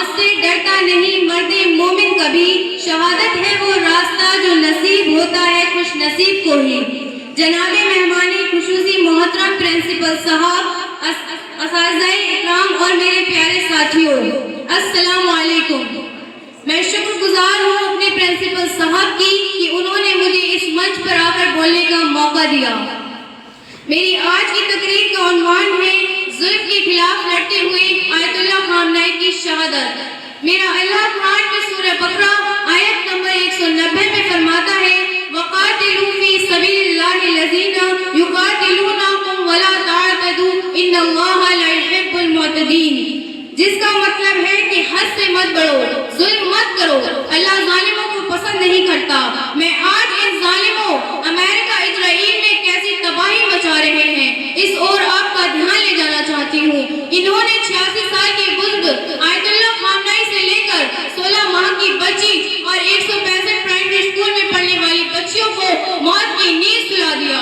موت سے ڈرتا نہیں مرد مومن کبھی، شہادت ہے وہ راستہ جو نصیب ہوتا ہے خوش نصیب کو ہی۔ جناب مہمان خصوصی محترم پرنسپل صاحب، اساتذہ اکرام اور میرے پیارے ساتھیوں، السلام علیکم۔ میں شکر گزار ہوں اپنے پرنسپل صاحب کی کہ انہوں نے مجھے اس منچ پر آ کر بولنے کا موقع دیا۔ میری آج کی تقریر کا عنوان ہے ظلم کے خلاف لڑتے ہوئے آیت اللہ خامنہئی کی شہادت۔ میرا اللہ قرآن میں سورہ بقرہ آیت نمبر 190 میں فرماتا ہے وَقَاتِلُوا فِي سَبِيلِ اللَّهِ الَّذِينَ يُقَاتِلُونَكُمْ وَلَا تَعْتَدُوا إِنَّ اللَّهَ لَا يُحِبُّ الْمُعْتَدِينَ، جس کا مطلب ہے کہ حد سے مت بڑھو، ظلم مت کرو، اللہ ظالموں کو پسند نہیں کرتا۔ میں آج ان ظالموں امریکہ اسرائیل میں کیسی تباہی مچا رہے ہیں اس اور آپ کا دھیان لے جانا چاہتی ہوں۔ انہوں نے 86 سال کے بزرگ آیت اللہ خامنہئی سے لے کر 16 ماہ کی بچی اور 165 پرائمری اسکول میں پڑھنے والی بچیوں کو موت کی نیند سلا دیا۔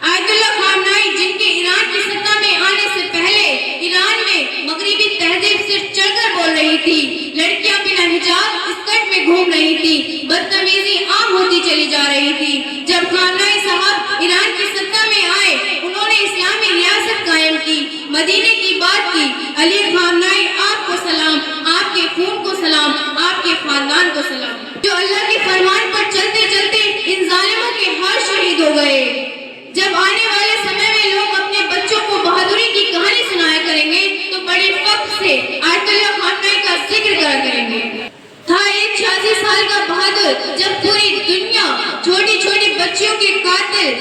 آیت اللہ خامنہئی جن کے ایران کی سطح میں آنے سے پہلے ایران میں مغربی تہذیب صرف چڑھ کر بول رہی تھی، لڑکیاں بنا حجاب اسکرٹ میں گھوم رہی تھی، بدتمیزی عام ہوتی چلی جا رہی تھی۔ جب خامنہئی صاحب ایران کی سطح میں آئے انہوں نے اسلامی ریاست قائم کی، مدینے کی بات کی۔ علی خامنہئی آپ کو سلام، آپ کے خون کو سلام، آپ کے خاندان کو سلام، جو اللہ کے فرمان پر چلتے چلتے ان ظالموں کے ہاتھ شہید ہو گئے۔ جب آنے والے سمے میں لوگ اپنے بچوں کو بہادری کی کہانی سنایا کریں گے تو بڑے فخر سے آیت اللہ خامنہئی کا ذکر کرا کریں گے۔ تھا ایک 86 سال کا بہادر جب پوری دنیا چھوٹی چھوٹی بچیوں کے قاتل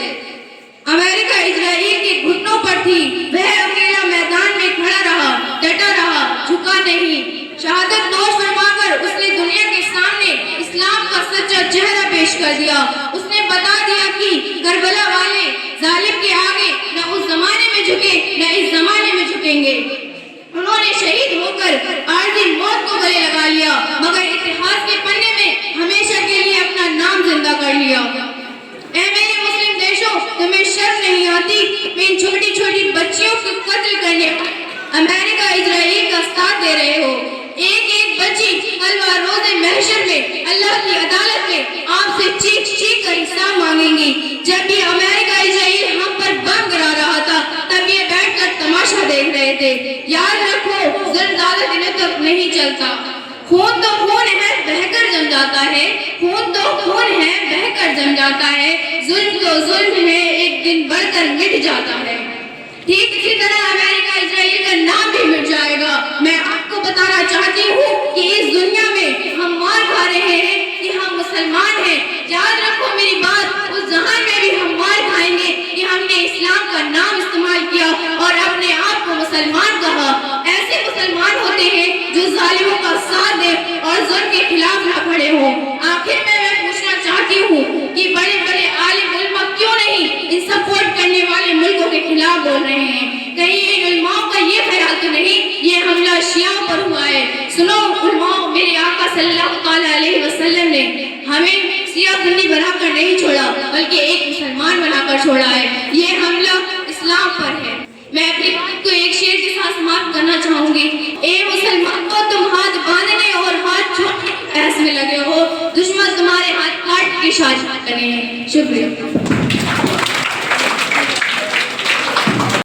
امریکہ اسرائیل کے گھٹنوں پر تھی، وہ اکیلا میدان میں کھڑا رہا، ڈٹا رہا، جھکا نہیں۔ شہادت نوش فرما کر اس نے دنیا کے سامنے اسلام کا سچا چہرہ پیش کر دیا۔ اس نے بتا دیا کہ کربلا والے ظالم کے آگے نہ اس زمانے میں جھکے نہ اس زمانے میں جھکیں گے۔ انہوں نے شہید ہو کر عارضی موت کو گلے لگا لیا مگر اتحاد کے پنے میں ہمیشہ کے لیے اپنا نام زندہ کر لیا۔ اے میرے مسلم دیشوں، تمہیں شرم نہیں آتی کہ ان چھوٹی چھوٹی بچیوں کو قتل کرنے امریکہ اسرائیل کا ساتھ دے رہے ہو؟ ایک ایک بچی کل و روز محشر میں اللہ کی عدالت میں آپ سے چیخ چیخ کر حساب مانگیں گی۔ جب بھی امریکہ اسرائیل ہم پر بم گرا رہا تھا تب یہ بیٹھ کر تماشا دیکھ رہے تھے۔ یاد رکھو ظلم زیادہ دنوں تک نہیں چلتا۔ خون تو خون ہے بہہ کر جم جاتا ہے، خون تو خون ہے بہہ کر جم جاتا ہے، ظلم تو ظلم ہے ایک دن بڑھ کر مٹ جاتا ہے۔ ٹھیک اسی طرح امریکہ اسرائیل کا نام بھی مٹ جائے گا۔ میں آپ کو بتانا چاہتی ہوں کہ اس دنیا میں ہم مار کھا رہے ہیں کہ ہم مسلمان ہیں۔ یاد رکھو میری بات، اس جہان میں بھی ہم مار کھائیں گے کہ ہم نے اسلام کا نام استعمال کیا اور اپنے آپ کو مسلمان کہا۔ ایسے مسلمان ہوتے ہیں جو ظالموں کا ساتھ دیں اور ظلم کے خلاف نہ کھڑے ہوں۔ آخر میں پوچھنا چاہتی ہوں کہ بڑے بڑے عالم علماء کیوں نہیں ان سپورٹ کرنے والے ملکوں کے خلاف بول رہے ہیں؟ کہیں ان علماء کا یہ خیال تو نہیں یہ حملہ شیعوں پر ہوا ہے؟ سنو علماء، میرے آقا صلی اللہ علیہ وسلم نے ہمیں سیاہ سنی بنا کر نہیں چھوڑا بلکہ ایک مسلمان بنا کر چھوڑا ہے۔ یہ حملہ اسلام پر ہے۔ میں اپنی بات کو ایک شعر کے ساتھ سماپت کرنا چاہوں گی۔ اے مسلمان کو تم ہاتھ باندھنے اور ہاتھ چھوڑنے کی بحث میں لگے ہو، دشمن تمہارے ہاتھ کاٹ کے شاہ کرے ہیں۔ شکریہ۔